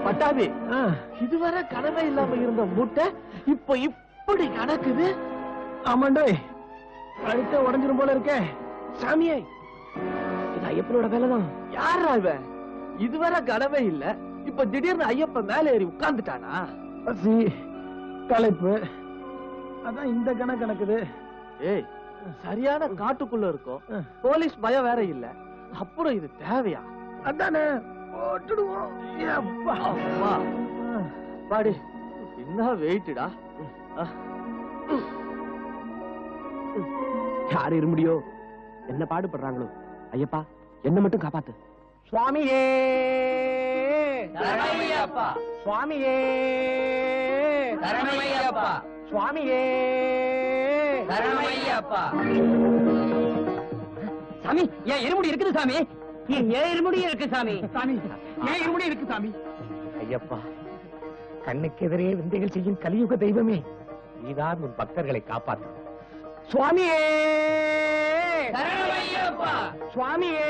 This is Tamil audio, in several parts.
பட்டாபி, இதுவரை கனவே இல்லாம இருந்த மூட்டை இப்ப இப்படி கணக்குது. ஆமாண்டோய், கழுத்தை உடஞ்சிரும் போல இருக்கே. சாமியே, இது ஐயப்பனோட வேலைதான். யாரா இவன்? இதுவரை கனவே இல்ல, இப்ப திடீர்னு ஐயப்ப மேல ஏறி உட்கார்ந்துட்டானா? பசி, களைப்பு, அதான் இந்த கணக்குது. ஏய், சரியான காட்டுக்குள்ள இருக்கும், போலீஸ் பயம் வேற இல்ல, அப்புறம் இது தேவையா? அதானே போட்டுடுவோம். பாடி, என்ன வெயிட்டா? யாரு இருக்க முடியும்? என்ன பாடுபடுறாங்களோ. ஐயப்பா, என்ன மட்டும் காப்பாத்து. சுவாமியே சரணமையப்பா, சுவாமியே சரணமையப்பா, சுவாமியே சரணமையப்பா. சாமி, ஏன் இருமுடி இருக்குது சாமி? ஏன் இருமுடி இருக்கு சாமி? சாமி, ஏன் இருமுடி இருக்கு சாமி? ஐயப்பா, கண்ணுக்கு எதிரே விந்தைகள் செய்யும் கலியுக தெய்வமே, நீதான் உன் பக்தர்களை காப்பாற்று. சுவாமியே சரணமையப்பா, சுவாமியே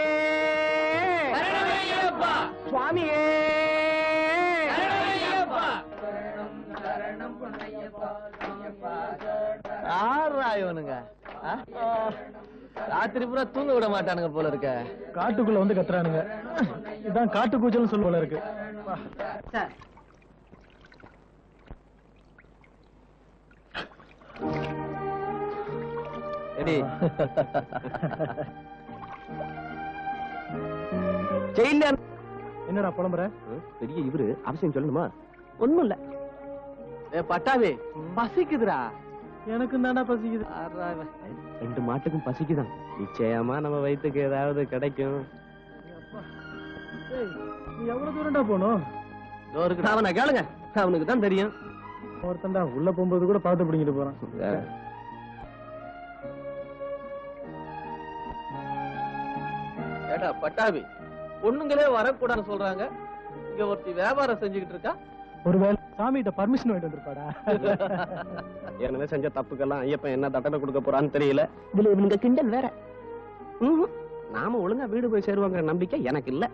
சரணமையப்பா, சுவாமியே சரணமையப்பா. யாரா இவனுங்க? ராத்திரி பூரா தூங்க விட மாட்டானுங்க போல இருக்க. காட்டுக்குள்ள வந்து கத்துறானுங்க. இதான் காட்டு கூச்சல்னு சொல்ல போல இருக்கு. சார், எடி என்னடா புலம்புற? பெரிய இவரு அவசியம் சொல்லணுமா? ஒண்ணும் இல்ல. பட்டாவே, பசிக்குதுடா. எனக்கு தாண்டா பசிக்குது. ரெண்டு மாட்டுக்கும் பசிக்குதான். நிச்சயமா நம்ம வயிற்றுக்கு ஏதாவது கிடைக்கும். நீ எவ்வளவு தூரம்டா போகணும்? அவனை கேளுங்க, அவனுக்கு தான் தெரியும். ஒருத்தன்டா உள்ள போகும்போது கூட பார்த்து பிடிங்கிட்டு போறான். ஏடா பட்டாபி, பொண்ணுங்களே வரக்கூடாதுன்னு சொல்றாங்க, இங்க ஒருத்தி வியாபாரம் செஞ்சுக்கிட்டு இருக்கா. ஒருவேளை சாமிகிட்ட பர்மிஷன் வாங்கிட்டு வந்திருப்பாடா. ஏற்கனவே செஞ்ச தப்புக்கெல்லாம் ஐயப்பன் என்ன தண்டனை கொடுக்க போறான்னு தெரியல. இதுல இவனுங்க கிண்டல் வேற. நாம ஒழுங்கா வீடு போய் சேருவாங்கிற நம்பிக்கை எனக்கு இல்ல.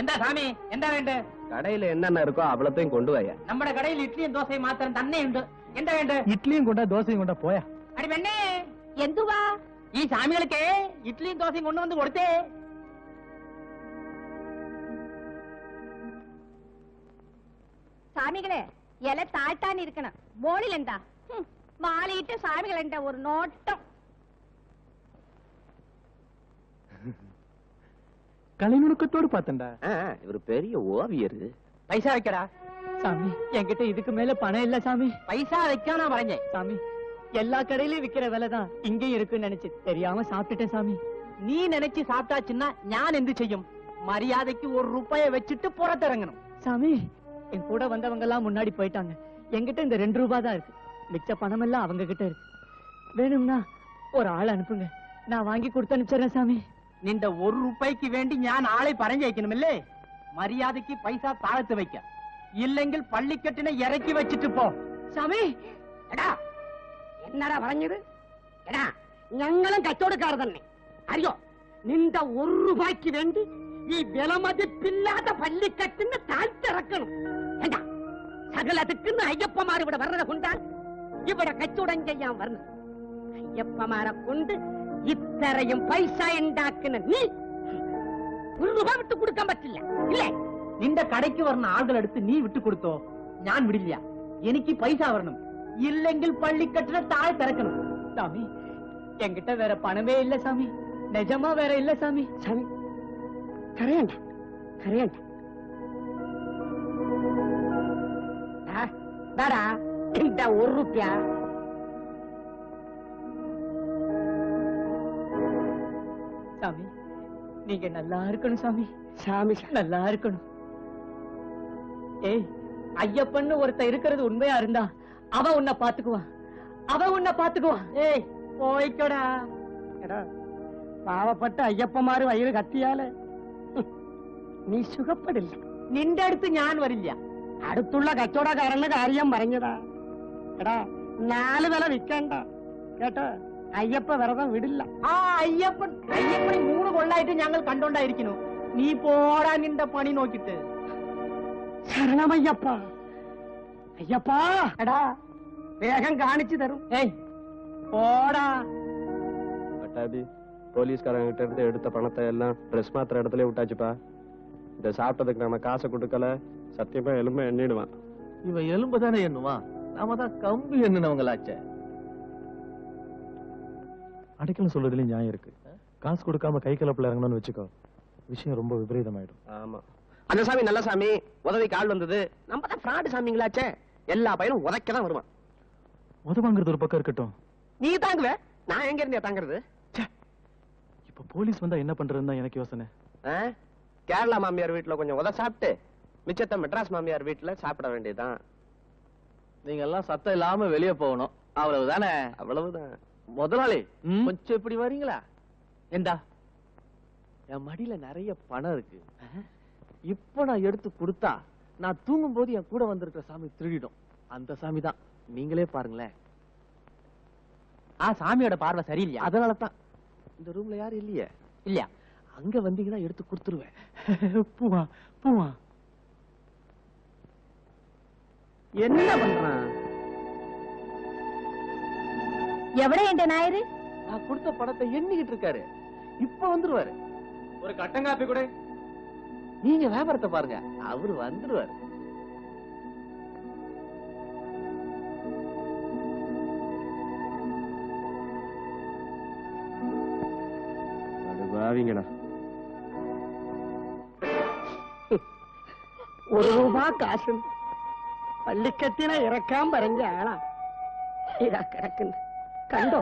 எந்த சாமி, எந்த வேண்டு? கடையில என்னென்ன இருக்கோ அவ்வளத்தையும் கொண்டு வாயா. நம்ம கடையில் இட்லியும் தோசை மாத்திரம் தண்ணே உண்டு. எந்த வேண்டு? இட்லியும் கொண்டா தோசையும் கொண்டா போயா. அடி பெண்ணே, എന്തുവാ ഈ സാമികൾക്ക് ഇഡ്ലിയും ദോശയും കൊണ്ടുവന്ന് കൊടുത്തേ. സ്വാമികളെ ഇല താഴ്ത്താനിരിക്കണം. മോളിലെന്താ മാലയിട്ട് സ്വാമികളുണ്ട് ഒരു നോട്ടം. கலைநுணுக்கத்தோடு பார்த்தேன்டா. இவர் பெரிய ஓவியர். പൈസ വെക്കടാ. சாமி, என்கிட்ட இதுக்கு மேல பணம் இல்ல சாமி. പൈസ വെക്കാനാ പറഞ്ഞേ. சாமி, எல்லா கடையிலயும் விக்கிற விலைதான் இங்கேயும் இருக்குன்னு நினைச்சு தெரியாம சாப்பிட்டுட்டேன் சாமி. നീ നനച്ച് സാപ്പിട്ടാச்சுன்னா ഞാൻ എന്ത് ചെയ്യും? മര്യാദയ്ക്ക് ₹1 വെച്ചിട്ട് പുറത്തിറങ്ങணும். சாமி, என் கூட வந்தவங்க எல்லாம் முன்னாடி போயிட்டாங்க. என்கிட்ட இந்த ₹2 தான் இருக்கு. மிச்ச பணம் எல்லாம் அவங்க கிட்ட இருக்கு. வேணும்னா ஒரு ஆள் அனுப்புங்க, நான் வாங்கி கொடுத்து அனுப்பிச்சிடறேன் சாமி. നിന്റെ ₹1 വേണ്ടി ഞാൻ ആളെ പറഞ്ഞയക്കണമല്ലേ? മര്യാദയ്ക്ക് പൈസ താഴത്ത് വെക്ക, ഇല്ലെങ്കിൽ പള്ളിക്കെട്ടിനെ ഇറക്കി വെച്ചിട്ട് പോ. சாமி, എടാ, എന്നടാ പറഞ്ഞത്? എടാ, ഞങ്ങളും കച്ചവടക്കാർ തന്നെ അറിയോ? നിന്റെ ₹1 വേണ്ടി ഈ വിലമതിപ്പില്ലാത്ത പള്ളിക്കെട്ടിന് താഴ്ത്തിറക്കണം. എന്താ സകലതുക്കുന്ന അയ്യപ്പമാർ ഇവിടെ വരണത് കൊണ്ടാണ് ഇവിടെ കച്ചവടം ചെയ്യാൻ വരണം. അയ്യപ്പമാരെ കൊണ്ട് ഇത്രയും പൈസ ഉണ്ടാക്കുന്ന നീ ₹1 വിട്ട് കൊടുക്കാൻ പറ്റില്ല ഇല്ലേ? നിന്റെ കടയ്ക്ക് വരുന്ന ആളുകളെടുത്ത് നീ വിട്ടു കൊടുത്തോ? ഞാൻ വിടില്ല. എനിക്ക് പൈസ വരണം, ഇല്ലെങ്കിൽ പള്ളിക്കെട്ടിനെ താഴ്ത്തിറക്കണം. சாமி, என்கிட்ட வேற பணமே இல்ல சாமி. நிஜமா வேற இல்ல சாமி. சாமி, கரையண்ட கரையண்ட தாடா இந்த ₹1. சாமி, நீங்க நல்லா இருக்கணும் சாமி. சாமி நல்லா இருக்கணும். ஏய், ஐயப்பன்னு ஒருத்த இருக்கிறது உண்மையா இருந்தா அவ உன்னை பாத்துக்குவான். அவ உன்னை பாத்துக்குவான். ഏയ് പോയിക്കോടാ. എടാ, പാവപ്പെട്ട അയ്യപ്പമാര് വയറ് കത്തിയാല് നീ സുഖപ്പെടില്ല. നിന്റെ അടുത്ത് ഞാൻ വരില്ല. അടുത്തുള്ള കച്ചവടക്കാരന് കാര്യം പറഞ്ഞതാ. എടാ, 4 വില വിൽക്കണ്ട കേട്ടോ. അയ്യപ്പ വിരതം വിടില്ല. ആ അയ്യപ്പനെ 3 കൊള്ളായിട്ട് ഞങ്ങൾ കണ്ടോണ്ടായിരിക്കുന്നു. നീ പോടാ നിന്റെ പണി നോക്കിട്ട്. ശരണമയ്യപ്പ. അയ്യപ്പ എടാ വേഗം കാണിച്ചു തരും. ஏய் போடா. பட்டாபி போலீஸ்காரங்க கிட்ட இருந்து எடுத்த பணத்தை எல்லாம் ட்ரெஸ் மாத்திர இடத்துல விட்டாச்சுப்பா. இதை சாப்பிட்டதுக்கு நம்ம காசை கொடுக்கல சத்தியமா எலும்பை எண்ணிடுவான். இவன் எலும்பு தானே எண்ணுவான், நாம தான் கம்பு எண்ணுனவங்களாச்சே. அடைக்கலம் சொல்றதுல நியாயம் இருக்கு. காசு கொடுக்காம கை கலப்புல இறங்கணும்னு வச்சுக்கோ, விஷயம் ரொம்ப விபரீதமாயிடும். ஆமா, அந்த சாமி நல்ல சாமி, உதவிக்கு ஆள் வந்தது. நம்ம தான் ஃப்ராடு சாமிங்களாச்சே, எல்லா பையனும் உதைக்கதான் வருவான். உதவாங்கிறது ஒரு பக்கம் இருக்கட்டும், நீ தாங்குவ, நான் எங்க இருந்தே தாங்குறது? இப்ப போலீஸ் வந்தா என்ன பண்றதுன்னு தான் எனக்கு யோசனை. கேரளா மாமியார் வீட்டுல கொஞ்சம் உத சாப்பிட்டு மிச்சத்தை மெட்ராஸ் மாமியார் வீட்டுல சாப்பிட வேண்டியதுதான். நீங்க எல்லாம் சத்தம் இல்லாம வெளியே போகணும், அவ்வளவுதானே? அவ்வளவுதான். முதலாளி கொஞ்சம் இப்படி வரீங்களா? ஏண்டா, என் மடியில நிறைய பணம் இருக்கு. இப்ப நான் எடுத்து கொடுத்தா நான் தூங்கும் போது என் கூட வந்திருக்கிற சாமி திருடிடும். அந்த சாமி தான், நீங்களே பாருங்களேன். சாமியோட பார்வை சரியில்லையா? அதனாலதான் இந்த ரூம்ல யாரும் இல்லையே. இல்லையா? அங்க வந்தீங்கன்னா எடுத்து கொடுத்துருவேன். பூவா பூவா என்ன பண்றான்? எவட என்ற நாயரு நான் கொடுத்த பணத்தை எண்ணிக்கிட்டு இருக்காரு, இப்ப வந்துருவாரு. ஒரு கட்டங்காப்பி கூட. நீங்க வியாபாரத்தை பாருங்க, அவரு வந்துருவாரு. பாவிங்கடா. 1 രൂപ കാശ് പള്ളിക്കത്തിനെ ഇറക്കാൻ പറഞ്ഞ ആളാ ഇതാ കിടക്കുന്നു. കണ്ടോ,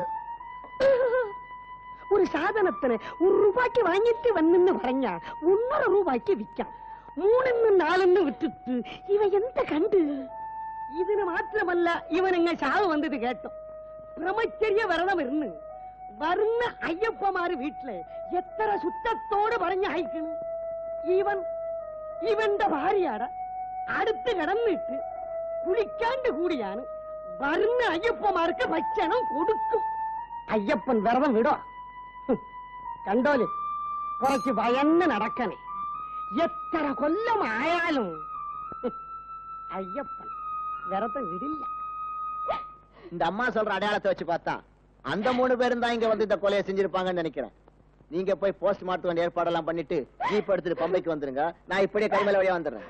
ഒരു സാധനത്തിന് 1 രൂപയ്ക്ക് വാങ്ങിട്ട് വന്നെന്ന് പറഞ്ഞ 1.5 രൂപയ്ക്ക് വിൽക്കാം. 3 4 വിട്ടിട്ട് ഇവ എന്ത് കണ്ട്? ഇതിന് മാത്രമല്ല, ഇവനങ്ങ ചാവ് വന്നത് കേട്ടോ. ബ്രഹ്മചര്യ വ്രതം ഇരുന്ന് വരുന്ന അയ്യപ്പമാര് വീട്ടിലെ എത്ര ശുദ്ധത്തോട് പറഞ്ഞ് അയക്കണ്. ഇവന്റെ ഭാര്യയുടെ അടുത്ത് കിടന്നിട്ട് കുളിക്കാണ്ട് കൂടിയാണ് വരുന്ന അയ്യപ്പമാർക്ക് ഭക്ഷണം കൊടുക്കും. അയ്യപ്പൻ വ്രതം വിടോ? കണ്ടോല്, കുറച്ച് ഭയന്ന് നടക്കണേ. എത്ര കൊല്ലമായാലും ஐயப்பன் விரதம் விடில்ல. இந்த அம்மா சொல்ற அடையாளத்தை வச்சு பார்த்தா அந்த 3 பேரும் தான் இங்க வந்து இந்த கொலையை செஞ்சிருப்பாங்கன்னு நினைக்கிறேன். நீங்க போய் போஸ்ட் மார்ட்டம் ஏற்பாடெல்லாம் பண்ணிட்டு ஜீப் எடுத்துட்டு பம்பைக்கு வந்துருங்க. நான் இப்படியே கைமேல வழியா வந்துடுறேன்.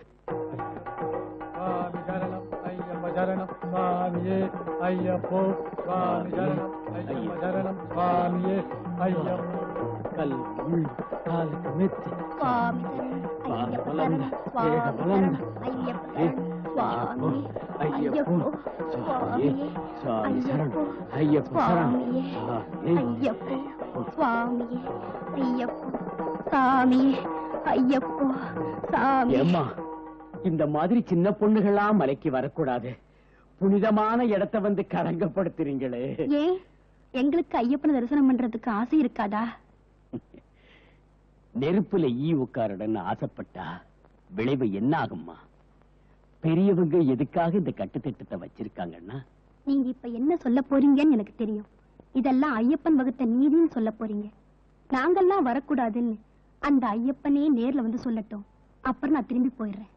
இந்த மாதிரி சின்ன பொண்ணுகளா மலைக்கு வரக்கூடாது. புனிதமான இடத்தை வந்து களங்கப்படுத்துறீங்களே. ஏன் எங்களுக்கு ஐயப்பனை தரிசனம் பண்றதுக்கு ஆசை இருக்காதா? நெருப்புல ஈ உட்காரடன்னு ஆசைப்பட்டா விளைவு என்ன ஆகும்மா? பெரியவங்க எதுக்காக இந்த கட்டுத்திட்டத்தை வச்சிருக்காங்கன்னா, நீங்க இப்ப என்ன சொல்ல போறீங்கன்னு எனக்கு தெரியும். இதெல்லாம் ஐயப்பன் வகுத்த நீதின்னு சொல்ல போறீங்க. நாங்கெல்லாம் வரக்கூடாதுன்னு அந்த ஐயப்பனே நேர்ல வந்து சொல்லட்டும், அப்புறம் நான் திரும்பி போயிடுறேன்.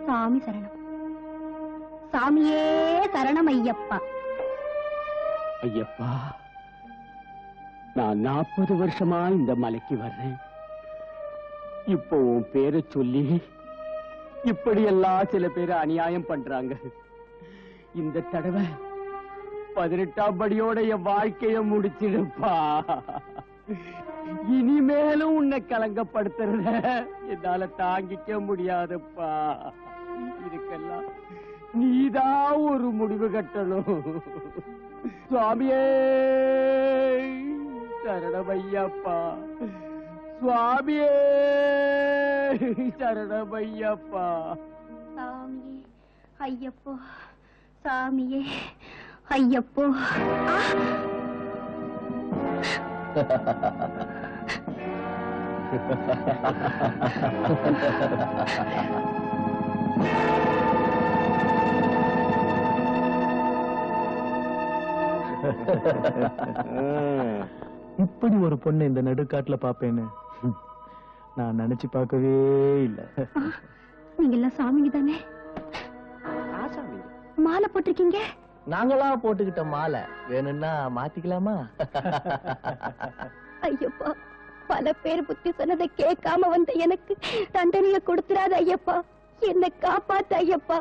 சாமி சரணம். சாமியே சரணம் ஐயப்பா. ஐயப்பா, நான் 40 வருஷமா இந்த மலைக்கு வர்றேன். இப்போ உன் பேரை சொல்லி இப்படியெல்லாம் சில பேர் அநியாயம் பண்றாங்க. இந்த தடவை 18ஆம் படியோட என் வாழ்க்கைய முடிச்சிடுப்பா. இனிமேலும் உன்னை கலங்கப்படுத்துறத என்னால தாங்கிக்க முடியாதுப்பா. இதுக்கெல்லாம் நீதான் ஒரு முடிவு கட்டணும். சுவாமியே சரணமையப்பா, சுவாமியே சரணமையப்பா. சாமியே ஐயப்போ, சாமியே ஐயப்போ. இப்படி ஒரு பொண்ணு இந்த நடுக்காட்டுல பாப்பேன்னு நான் நினைச்சு பார்க்கவே இல்ல. நீங்க எல்லாம் சாமிங்க தானே? மாலை போட்டிருக்கீங்க. நாங்களா போட்டுக்கிட்ட மாலை வேணும்னா மாத்திக்கலாமா? ஐயப்பா, பல பேர் புத்தி சொன்னதை கேட்காம வந்த எனக்கு தண்டனையை கொடுத்துறாத ஐயப்பா. என்னை காப்பாத்து ஐயப்பா.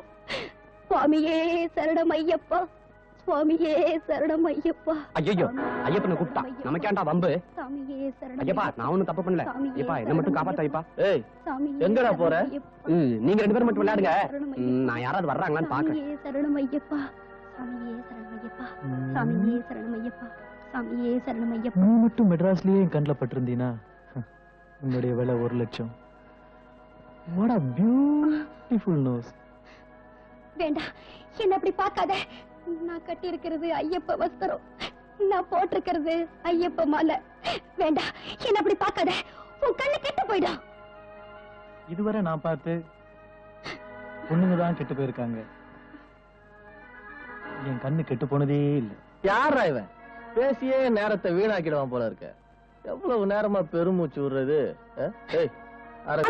சுவாமியே சரணம் ஐயப்பா. சுவாமியே சரணம் ஐயப்பா. ஐயோ, ஐயப்பனை கூப்பிட்டா நமக்கேண்டா வம்பு? சாமியே சரணம் ஐயப்பா, நான் ஒண்ணும் தப்பு பண்ணல. ஐயப்பா, என்ன மட்டும் காப்பாத்து ஐயப்பா. ஏய், எங்கடா போற? நீங்க 2 பேரும் மட்டும் விளையாடுங்க. நான் யாராவது வர்றாங்களான்னு பாக்குறேன். சாமியே சரணம் ஐயப்பா. சாமியே சரணம் ஐயப்பா. சாமியே சரணம் ஐயப்பா. சாமியே சரணம் ஐயப்பா. நீ மட்டும் மெட்ராஸ்லயே என் கண்ணில் பட்டிருந்தீனா உன்னுடைய விலை 1 லட்சம். What a beautiful nose. வேண்டாம், என்ன அப்படி பார்க்காத. நான் கட்டி இருக்கிறது ஐயப்ப வஸ்திரம், நான் போட்டிருக்கிறது ஐயப்ப மாலை. வேண்டாம், என்ன அப்படி பார்க்காத. உன் கண்ணு கெட்டு போயிடும். இதுவரை நான் பார்த்து பொண்ணுங்க தான் கெட்டு போயிருக்காங்க. என் கண்ணு கெட்டு போனதே இல்ல. யாரா இவன்? பேசியே நேரத்தை வீணாக்கிடுவான் போல இருக்க. எவ்வளவு நேரமா பெருமூச்சு விடுறது? ஏய், யாரா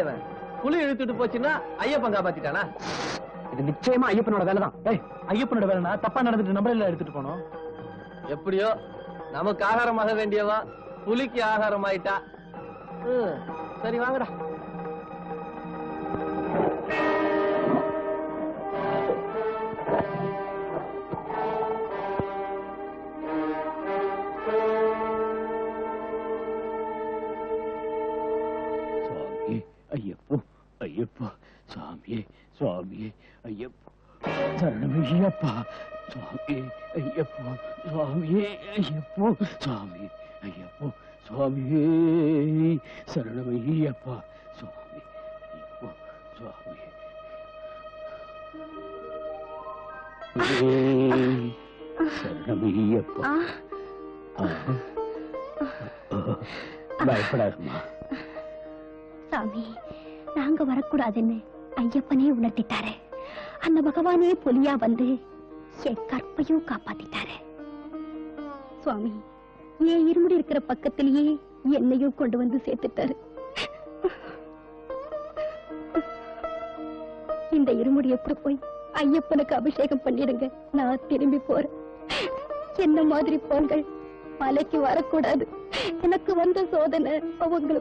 இவன்? புலி இழுத்துட்டு போச்சுன்னா ஐயப்பன் காப்பாத்திட்டானா? இது நிச்சயமா ஐயப்பனோட வேலைதான். ஐயப்பனோட வேலைனா தப்பா நடந்துட்டு நம்மள எடுத்துட்டு போனோம். எப்படியோ நமக்கு ஆகாரமாக வேண்டியவா புலிக்கு ஆகாரம் ஆயிட்டா. சரி வாங்கடா. ஐயப்போ, ஐயப்பா, சுவாமியே, சுவாமியே, ஐயப்போ, சரணமையப்பா, சுவாமியே, ஐயப்போ, சுவாமியே, ஐயப்போ, சுவாமி, ஐயப்போ, சுவாமியே, சரணமையப்பா, சுவாமி, ஐயப்போ, சுவாமி, சரணமையப்பா. பயப்படாதம்மா. சாமி, நாங்க வரக்கூடாதுன்னு ஐயப்பனே உணர்த்திட்டாரு. அந்த பகவானே புலியா வந்து என் கற்பையும் காப்பாத்திட்டாரு. சுவாமி, என் இருமுடி இருக்கிற பக்கத்திலேயே என்னையும் கொண்டு வந்து சேர்த்துட்டாரு. இந்த இருமுடி எப்படி போய் ஐயப்பனுக்கு அபிஷேகம் பண்ணிடுங்க. நான் திரும்பி போறேன். என்ன மாதிரி போங்கள், மலைக்கு வரக்கூடாது. எனக்கு வந்த சோதனை அவங்களுக்கு